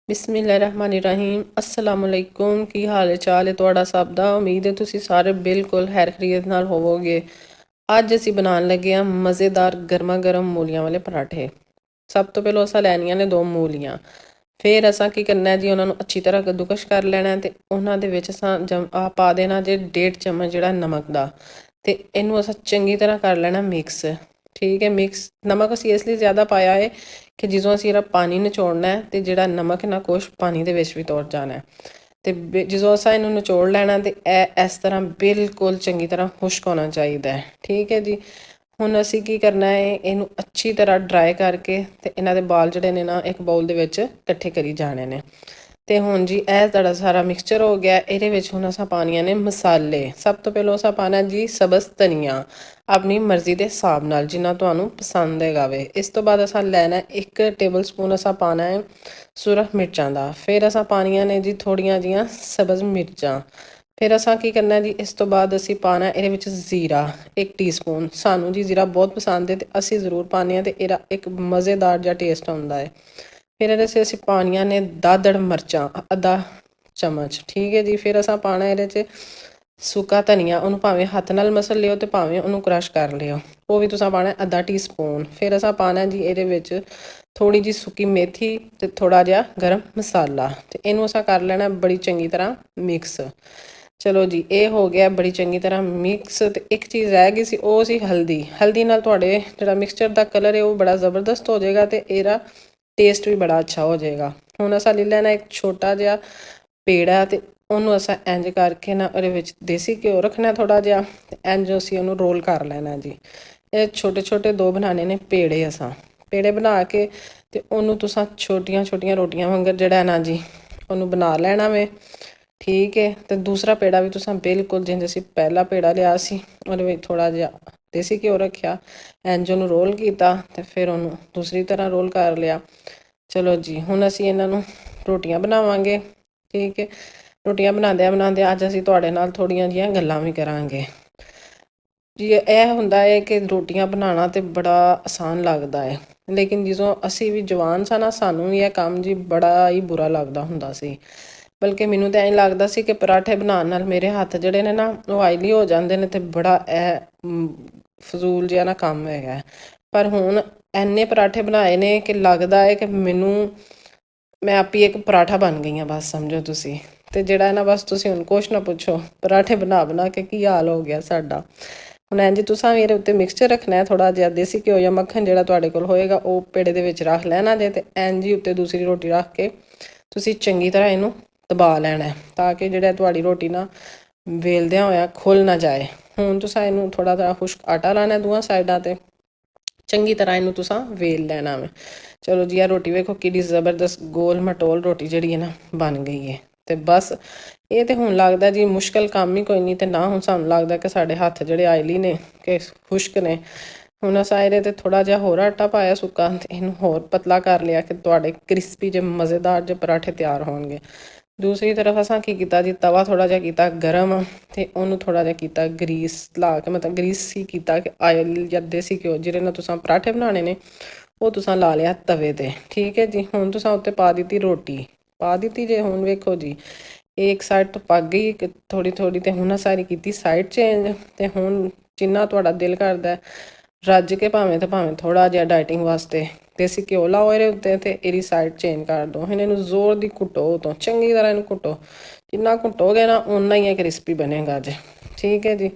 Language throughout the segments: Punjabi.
ਬਿਸਮਿਲ੍ਲਾਹਿਰਰਹਿਮਾनिर्रहीम अस्सलामुअलैकुम। ਕੀ ਹਾਲ ਚਾਲ ਹੈ ਤੁਹਾਡਾ ਸਭ ਦਾ। ਉਮੀਦ ਹੈ ਤੁਸੀਂ ਸਾਰੇ ਬਿਲਕੁਲ ਖੈਰ ਖੈਰੀਅਤ ਨਾਲ ਹੋਵੋਗੇ। ਅੱਜ ਅਸੀਂ ਬਣਾਉਣ ਲੱਗੇ ਹਾਂ ਮਜ਼ੇਦਾਰ ਗਰਮਾ ਗਰਮ ਮੂਲੀਆਂ ਵਾਲੇ ਪਰਾਠੇ। ਸਭ ਤੋਂ ਪਹਿਲਾਂ ਅਸਾਂ ਲੈਣੀਆਂ ਨੇ 2 ਮੂਲੀਆਂ। ਫਿਰ ਅਸਾਂ ਕੀ ਕਰਨਾ ਜੀ, ਉਹਨਾਂ ਨੂੰ ਅੱਛੀ ਤਰ੍ਹਾਂ ਕੱਦੂਕਸ਼ ਕਰ ਲੈਣਾ ਤੇ ਉਹਨਾਂ ਦੇ ਵਿੱਚ ਅਸਾਂ ਪਾ ਦੇਣਾ ਜੇ 1.5 ਚਮਚ ਜਿਹੜਾ ਨਮਕ ਦਾ, ਤੇ ਇਹਨੂੰ ਅਸਾਂ ਚੰਗੀ ਤਰ੍ਹਾਂ ਕਰ ਲੈਣਾ ਮਿਕਸ। ਠੀਕ ਹੈ, ਮਿਕਸ ਨਮਕ ਅਸੀਂ ਇਸ ਲਈ ਜ਼ਿਆਦਾ ਪਾਇਆ ਹੈ ਕਿ ਜਦੋਂ ਅਸੀਂ ਇਹਦਾ ਪਾਣੀ ਨਿਚੋੜਨਾ ਹੈ ਤੇ ਜਿਹੜਾ ਨਮਕ ਨਾ ਕੁਛ ਪਾਣੀ ਦੇ ਵਿੱਚ ਵੀ ਤੁਰ ਜਾਣਾ, ਤੇ ਜਦੋਂ ਅਸਾਂ ਇਹਨੂੰ ਨਿਚੋੜ ਲੈਣਾ ਤੇ ਇਹ ਇਸ ਤਰ੍ਹਾਂ ਬਿਲਕੁਲ ਚੰਗੀ ਤਰ੍ਹਾਂ ਖੁਸ਼ਕ ਹੋਣਾ ਚਾਹੀਦਾ ਹੈ। ਠੀਕ ਹੈ ਜੀ। ਹੁਣ ਅਸੀਂ ਕੀ ਕਰਨਾ ਹੈ, ਇਹਨੂੰ ਅੱਛੀ ਤਰ੍ਹਾਂ ਡਰਾਈ ਕਰਕੇ ਤੇ ਇਹਨਾਂ ਦੇ ਬਾਲ ਜਿਹੜੇ ਨੇ ਨਾ ਇੱਕ ਬਾਉਲ ਦੇ ਵਿੱਚ ਇਕੱਠੇ ਕਰੀ ਜਾਣੇ ਨੇ। ਤੇ ਹੁਣ ਜੀ ਇਹ ਤੁਹਾਡਾ ਸਾਰਾ ਮਿਕਸਚਰ ਹੋ ਗਿਆ। ਇਹਦੇ ਵਿੱਚ ਹੁਣ ਅਸਾਂ ਪਾਉਣੀਆਂ ਨੇ ਮਸਾਲੇ। ਸਭ ਤੋਂ ਪਹਿਲਾਂ ਅਸਾਂ ਪਾਉਣਾ ਜੀ ਸਬਜ਼ ਧਨੀਆ, ਆਪਣੀ ਮਰਜ਼ੀ ਦੇ ਹਿਸਾਬ ਨਾਲ ਜਿੰਨਾ ਤੁਹਾਨੂੰ ਪਸੰਦ ਹੈਗਾ ਵੇ। ਇਸ ਤੋਂ ਬਾਅਦ ਅਸਾਂ ਲੈਣਾ 1 ਟੇਬਲ ਸਪੂਨ ਅਸਾਂ ਪਾਉਣਾ ਹੈ ਸੁਰਖ ਮਿਰਚਾਂ ਦਾ। ਫਿਰ ਅਸਾਂ ਪਾਉਣੀਆਂ ਨੇ ਜੀ ਥੋੜ੍ਹੀਆਂ ਜਿਹੀਆਂ ਸਬਜ਼ ਮਿਰਚਾਂ। ਫਿਰ ਅਸਾਂ ਕੀ ਕਰਨਾ ਜੀ, ਇਸ ਤੋਂ ਬਾਅਦ ਅਸੀਂ ਪਾਉਣਾ ਇਹਦੇ ਵਿੱਚ ਜ਼ੀਰਾ 1 ਟੀਸਪੂਨ। ਸਾਨੂੰ ਜੀ ਜ਼ੀਰਾ ਬਹੁਤ ਪਸੰਦ ਹੈ ਤੇ ਅਸੀਂ ਜ਼ਰੂਰ ਪਾਉਂਦੇ ਹਾਂ ਤੇ ਇਹਦਾ ਇੱਕ ਮਜ਼ੇਦਾਰ ਜਿਹਾ ਟੇਸਟ ਆਉਂਦਾ ਹੈ। ਫਿਰ ਇਹਦੇ 'ਚ ਅਸੀਂ ਪਾਉਣੀਆਂ ਨੇ ਦਾਦੜ ਮਿਰਚਾਂ ਅੱਧਾ ਚਮਚ। ਠੀਕ ਹੈ ਜੀ। ਫਿਰ ਅਸਾਂ ਪਾਉਣਾ ਇਹਦੇ 'ਚ ਸੁੱਕਾ ਧਨੀਆ, ਉਹਨੂੰ ਭਾਵੇਂ ਹੱਥ ਨਾਲ ਮਸਲ ਲਿਓ ਤੇ ਭਾਵੇਂ ਉਹਨੂੰ ਕ੍ਰਸ਼ ਕਰ ਲਿਓ, ਉਹ ਵੀ ਤੁਸੀਂ ਪਾਉਣਾ ਅੱਧਾ ਟੀਸਪੂਨ। ਫਿਰ ਅਸਾਂ ਪਾਉਣਾ ਜੀ ਇਹਦੇ ਵਿੱਚ ਥੋੜ੍ਹੀ ਜਿਹੀ ਸੁੱਕੀ ਮੇਥੀ ਤੇ ਥੋੜ੍ਹਾ ਜਿਹਾ ਗਰਮ ਮਸਾਲਾ, ਤੇ ਇਹਨੂੰ ਅਸਾਂ ਕਰ ਲੈਣਾ ਬੜੀ ਚੰਗੀ ਤਰ੍ਹਾਂ ਮਿਕਸ। ਚਲੋ ਜੀ, ਇਹ ਹੋ ਗਿਆ ਬੜੀ ਚੰਗੀ ਤਰ੍ਹਾਂ ਮਿਕਸ। ਤੇ ਇੱਕ ਚੀਜ਼ ਰਹਿ ਗਈ ਸੀ, ਉਹ ਸੀ ਹਲਦੀ। ਹਲਦੀ ਨਾਲ ਤੁਹਾਡੇ ਜਿਹੜਾ ਮਿਕਸਚਰ ਦਾ ਕਲਰ ਹੈ ਉਹ ਬੜਾ ਜ਼ਬਰਦਸਤ ਹੋ ਜਾਏਗਾ ਤੇ ਇਹਦਾ ਟੇਸਟ ਵੀ ਬੜਾ ਅੱਛਾ ਹੋ ਜਾਏਗਾ। ਹੁਣ ਅਸਾਂ ਲੈ ਲੈਣਾ ਇੱਕ ਛੋਟਾ ਜਿਹਾ ਪੇੜਾ ਤੇ ਉਹਨੂੰ ਅਸਾਂ ਇੰਝ ਕਰਕੇ ਨਾ ਉਹਦੇ ਵਿੱਚ ਦੇਸੀ ਘਿਓ ਰੱਖਣਾ ਥੋੜ੍ਹਾ ਜਿਹਾ, ਤੇ ਇੰਝ ਅਸੀਂ ਉਹਨੂੰ ਰੋਲ ਕਰ ਲੈਣਾ ਜੀ। ਇਹ ਛੋਟੇ ਛੋਟੇ 2 ਬਣਾਉਣੇ ਨੇ ਪੇੜੇ। ਅਸਾਂ ਪੇੜੇ ਬਣਾ ਕੇ ਤੇ ਉਹਨੂੰ ਤੁਸੀਂ ਛੋਟੀਆਂ ਛੋਟੀਆਂ ਰੋਟੀਆਂ ਵਾਂਗਰ ਜਿਹੜਾ ਨਾ ਜੀ ਉਹਨੂੰ ਬਣਾ ਲੈਣਾ ਵੇ। ਠੀਕ ਹੈ। ਤੇ ਦੂਸਰਾ ਪੇੜਾ ਵੀ ਤੁਸੀਂ ਬਿਲਕੁਲ ਜਿੰਝ ਅਸੀਂ ਪਹਿਲਾ ਪੇੜਾ ਲਿਆ ਸੀ ਉਹਦੇ ਵਿੱਚ ਥੋੜ੍ਹਾ ਜਿਹਾ ਦੇਸੀ ਘਿਓ ਰੱਖਿਆ, ਇੰਝ ਉਹਨੂੰ ਰੋਲ ਕੀਤਾ ਤੇ ਫਿਰ ਉਹਨੂੰ ਦੂਸਰੀ ਤਰ੍ਹਾਂ ਰੋਲ ਕਰ ਲਿਆ। ਚਲੋ ਜੀ, ਹੁਣ ਅਸੀਂ ਇਹਨਾਂ ਨੂੰ ਰੋਟੀਆਂ ਬਣਾਵਾਂਗੇ। ਠੀਕ ਹੈ। ਰੋਟੀਆਂ ਬਣਾਉਂਦਿਆਂ ਬਣਾਉਂਦਿਆਂ ਅੱਜ ਅਸੀਂ ਤੁਹਾਡੇ ਨਾਲ ਥੋੜ੍ਹੀਆਂ ਜਿਹੀਆਂ ਗੱਲਾਂ ਵੀ ਕਰਾਂਗੇ ਜੀ। ਇਹ ਹੁੰਦਾ ਹੈ ਕਿ ਰੋਟੀਆਂ ਬਣਾਉਣਾ ਤਾਂ ਬੜਾ ਆਸਾਨ ਲੱਗਦਾ ਹੈ, ਲੇਕਿਨ ਜਦੋਂ ਅਸੀਂ ਵੀ ਜਵਾਨ ਸਾਂ ਨਾ ਸਾਨੂੰ ਵੀ ਇਹ ਕੰਮ ਜੀ ਬੜਾ ਹੀ ਬੁਰਾ ਲੱਗਦਾ ਹੁੰਦਾ ਸੀ। ਬਲਕਿ ਮੈਨੂੰ ਤਾਂ ਐਂ ਲੱਗਦਾ ਸੀ ਕਿ ਪਰਾਠੇ ਬਣਾਉਣ ਨਾਲ ਮੇਰੇ ਹੱਥ ਜਿਹੜੇ ਨੇ ਨਾ ਉਹ ਆਇਲੀ ਹੋ ਜਾਂਦੇ ਨੇ ਤੇ ਬੜਾ ਇਹ ਫਜ਼ੂਲ ਜਿਹਾ ਨਾ ਕੰਮ ਹੈਗਾ। ਪਰ ਹੁਣ ਇੰਨੇ ਪਰਾਠੇ ਬਣਾਏ ਨੇ ਕਿ ਲੱਗਦਾ ਹੈ ਕਿ ਮੈਂ ਆਪ ਹੀ ਇੱਕ ਪਰਾਠਾ ਬਣ ਗਈ ਹਾਂ, ਬਸ ਸਮਝੋ ਤੁਸੀਂ। ਤੇ ਜਿਹੜਾ ਨਾ ਬਸ ਤੁਸੀਂ ਹੁਣ ਕੁਛ ਨਾ ਪੁੱਛੋ, ਪਰਾਠੇ ਬਣਾ ਬਣਾ ਕੇ ਕੀ ਹਾਲ ਹੋ ਗਿਆ ਸਾਡਾ। ਹੁਣ ਇੰਝ ਤੁਸੀਂ ਵੀ ਇਹਦੇ ਉੱਤੇ ਮਿਕਸਚਰ ਰੱਖਣਾ, ਥੋੜ੍ਹਾ ਜਿਹਾ ਦੇਸੀ ਘਿਓ ਜਾਂ ਮੱਖਣ ਜਿਹੜਾ ਤੁਹਾਡੇ ਕੋਲ ਹੋਏਗਾ ਉਹ ਪੇੜੇ ਦੇ ਵਿੱਚ ਰੱਖ ਲੈਣਾ ਜੇ, ਤੇ ਇੰਝ ਹੀ ਉੱਤੇ ਦੂਸਰੀ ਰੋਟੀ ਰੱਖ ਕੇ ਤੁਸੀਂ ਚੰਗੀ ਤਰ੍ਹਾਂ ਇਹਨੂੰ ਦਬਾ ਲੈਣਾ ਤਾਂ ਕਿ ਜਿਹੜਾ ਤੁਹਾਡੀ ਰੋਟੀ ਨਾ ਵੇਲਦਿਆਂ ਹੋਇਆ ਖੁੱਲ੍ਹ ਨਾ ਜਾਏ। ਹੁਣ ਤੁਸੀਂ ਇਹਨੂੰ ਥੋੜ੍ਹਾ ਜਿਹਾ ਖੁਸ਼ਕ ਆਟਾ ਲਾਉਣਾ ਦੋਵਾਂ ਸਾਈਡਾਂ 'ਤੇ, ਚੰਗੀ ਤਰ੍ਹਾਂ ਇਹਨੂੰ ਤੁਸੀਂ ਵੇਲ ਲੈਣਾ ਵੇ। ਚਲੋ ਜੀ, ਆਹ ਰੋਟੀ ਵੇਖੋ ਕਿੰਨੀ ਜ਼ਬਰਦਸਤ ਗੋਲ ਮਟੋਲ ਰੋਟੀ ਜਿਹੜੀ ਹੈ ਨਾ ਬਣ ਗਈ ਹੈ। ਤੇ ਬਸ ਇਹ ਤਾਂ ਹੁਣ ਲੱਗਦਾ ਜੀ ਮੁਸ਼ਕਿਲ ਕੰਮ ਹੀ ਕੋਈ ਨਹੀਂ, ਤੇ ਨਾ ਹੁਣ ਸਾਨੂੰ ਲੱਗਦਾ ਕਿ ਸਾਡੇ ਹੱਥ ਜਿਹੜੇ ਆਇਲੀ ਨੇ ਕਿ ਖੁਸ਼ਕ ਨੇ। ਹੁਣ ਅਸਾਂ ਇਹਦੇ 'ਤੇ ਥੋੜ੍ਹਾ ਜਿਹਾ ਹੋਰ ਆਟਾ ਪਾਇਆ ਸੁੱਕਾ, ਅਤੇ ਇਹਨੂੰ ਹੋਰ ਪਤਲਾ ਕਰ ਲਿਆ ਕਿ ਤੁਹਾਡੇ ਕ੍ਰਿਸਪੀ ਜਿਹੇ ਮਜ਼ੇਦਾਰ ਜਿਹੇ ਪਰਾਠੇ ਤਿਆਰ ਹੋਣਗੇ। ਦੂਸਰੀ ਤਰਫ ਅਸਾਂ ਕੀ ਕੀਤਾ ਜੀ, ਤਵਾ ਥੋੜ੍ਹਾ ਜਿਹਾ ਕੀਤਾ ਗਰਮ ਅਤੇ ਉਹਨੂੰ ਥੋੜ੍ਹਾ ਜਿਹਾ ਕੀਤਾ ਗਰੀਸ ਲਾ ਕੇ, ਮਤਲਬ ਗਰੀਸ ਹੀ ਕੀਤਾ ਕਿ ਆਇਲ ਜਾਂ ਦੇਸੀ ਘਿਓ ਜਿਹਦੇ ਨਾਲ ਤੁਸੀਂ ਪਰਾਠੇ ਬਣਾਉਣੇ ਨੇ ਉਹ ਤੁਸੀਂ ਲਾ ਲਿਆ ਤਵੇ 'ਤੇ। ਠੀਕ ਹੈ ਜੀ। ਹੁਣ ਤੁਸੀਂ ਉੱਤੇ ਪਾ ਦਿੱਤੀ ਰੋਟੀ, ਪਾ ਦਿੱਤੀ ਜੇ। ਹੁਣ ਵੇਖੋ ਜੀ, ਇਹ ਇੱਕ ਸਾਈਡ ਤੋਂ ਪੱਕ ਗਈ ਥੋੜ੍ਹੀ ਥੋੜ੍ਹੀ, ਅਤੇ ਹੁਣ ਸਾਰੀ ਕੀਤੀ ਸਾਈਡ ਚੇਂਜ। ਅਤੇ ਹੁਣ ਜਿੰਨਾ ਤੁਹਾਡਾ ਦਿਲ ਕਰਦਾ ਰੱਜ ਕੇ ਭਾਵੇਂ ਥੋੜ੍ਹਾ ਜਿਹਾ ਡਾਈਟਿੰਗ ਵਾਸਤੇ ਦੇਸੀ ਘਿਓ ਲਾਓ ਇਹਦੇ ਉੱਤੇ ਅਤੇ ਇਹਦੀ ਸਾਈਡ ਚੇਂਜ ਕਰ ਦਿਓ। ਹੁਣ ਇਹਨੂੰ ਜ਼ੋਰ ਦੀ ਘੁੱਟੋ, ਤੋਂ ਚੰਗੀ ਤਰ੍ਹਾਂ ਇਹਨੂੰ ਘੁੱਟੋ। ਜਿੰਨਾ ਘੁੱਟੋਗੇ ਨਾ ਓਨਾ ਹੀ ਇਹ ਕ੍ਰਿਸਪੀ ਬਣੇਗਾ ਜੀ। ਠੀਕ ਹੈ ਜੀ।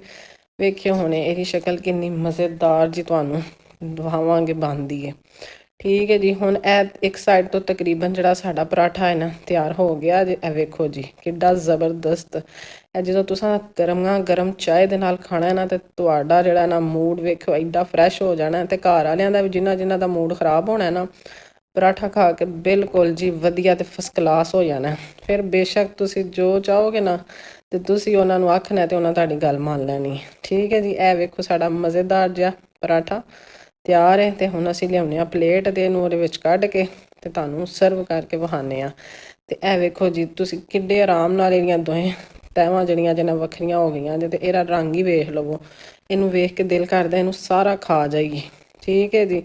ਵੇਖਿਓ ਹੁਣ ਇਹਦੀ ਸ਼ਕਲ ਕਿੰਨੀ ਮਜ਼ੇਦਾਰ ਜੀ ਤੁਹਾਨੂੰ ਦਿਖਾਵਾਂਗੇ ਬਣਦੀ ਹੈ। ਠੀਕ ਹੈ ਜੀ। ਹੁਣ ਇਹ ਇੱਕ ਸਾਈਡ ਤੋਂ ਤਕਰੀਬਨ ਜਿਹੜਾ ਸਾਡਾ ਪਰਾਠਾ ਹੈ ਨਾ ਤਿਆਰ ਹੋ ਗਿਆ ਜੇ। ਇਹ ਵੇਖੋ ਜੀ ਕਿੱਡਾ ਜ਼ਬਰਦਸਤ। ਇਹ ਜਦੋਂ ਤੁਸੀਂ ਗਰਮਾ ਗਰਮ ਚਾਹ ਦੇ ਨਾਲ ਖਾਣਾ ਨਾ, ਤਾਂ ਤੁਹਾਡਾ ਜਿਹੜਾ ਨਾ ਮੂਡ ਵੇਖੋ ਐਡਾ ਫਰੈਸ਼ ਹੋ ਜਾਣਾ, ਅਤੇ ਘਰ ਵਾਲਿਆਂ ਦਾ ਵੀ ਜਿਨ੍ਹਾਂ ਦਾ ਮੂਡ ਖ਼ਰਾਬ ਹੋਣਾ ਨਾ ਪਰਾਠਾ ਖਾ ਕੇ ਬਿਲਕੁਲ ਜੀ ਵਧੀਆ ਅਤੇ ਫਸਟ ਕਲਾਸ ਹੋ ਜਾਣਾ। ਫਿਰ ਬੇਸ਼ੱਕ ਤੁਸੀਂ ਜੋ ਚਾਹੋਗੇ ਨਾ ਅਤੇ ਤੁਸੀਂ ਉਹਨਾਂ ਨੂੰ ਆਖਣਾ ਅਤੇ ਉਹਨਾਂ ਤੁਹਾਡੀ ਗੱਲ ਮੰਨ ਲੈਣੀ। ਠੀਕ ਹੈ ਜੀ। ਇਹ ਵੇਖੋ ਸਾਡਾ ਮਜ਼ੇਦਾਰ ਜਿਹਾ ਪਰਾਠਾ ਤਿਆਰ ਹੈ। ਅਤੇ ਹੁਣ ਅਸੀਂ ਲਿਆਉਂਦੇ ਹਾਂ ਪਲੇਟ, ਅਤੇ ਇਹਨੂੰ ਉਹਦੇ ਵਿੱਚ ਕੱਢ ਕੇ ਅਤੇ ਤੁਹਾਨੂੰ ਸਰਵ ਕਰਕੇ ਵਿਖਾਉਂਦੇ ਹਾਂ। ਅਤੇ ਇਹ ਵੇਖੋ ਜੀ ਤੁਸੀਂ ਕਿੱਡੇ ਆਰਾਮ ਨਾਲ ਇਹਦੀਆਂ ਦੋਵੇਂ ਤਹਿਵਾਂ ਜਿਹੜੀਆਂ ਜਿਹਨਾਂ ਵੱਖਰੀਆਂ ਹੋ ਗਈਆਂ ਜੇ, ਅਤੇ ਇਹਦਾ ਰੰਗ ਹੀ ਵੇਖ ਲਵੋ। ਇਹਨੂੰ ਵੇਖ ਕੇ ਦਿਲ ਕਰਦਾ ਇਹਨੂੰ ਸਾਰਾ ਖਾ ਜਾਈਏ। ਠੀਕ ਹੈ ਜੀ।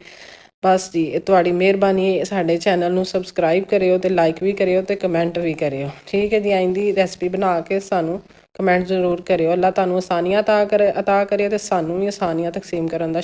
ਬਸ ਜੀ, ਇਹ ਤੁਹਾਡੀ ਮਿਹਰਬਾਨੀ। ਸਾਡੇ ਚੈਨਲ ਨੂੰ ਸਬਸਕ੍ਰਾਈਬ ਕਰਿਓ ਤੇ ਲਾਈਕ ਵੀ ਕਰਿਓ ਤੇ ਕਮੈਂਟ ਵੀ ਕਰਿਓ। ਠੀਕ ਹੈ ਜੀ, ਆਇੰਦੀ ਰੈਸਪੀ ਬਣਾ ਕੇ ਸਾਨੂੰ ਕਮੈਂਟ ਜ਼ਰੂਰ ਕਰਿਓ। ਅੱਲਾ ਤੁਹਾਨੂੰ ਆਸਾਨੀਆਂ ਅਤਾ ਕਰੇ ਤੇ ਸਾਨੂੰ ਵੀ ਆਸਾਨੀਆਂ ਤਕਸੀਮ ਕਰਨ ਦਾ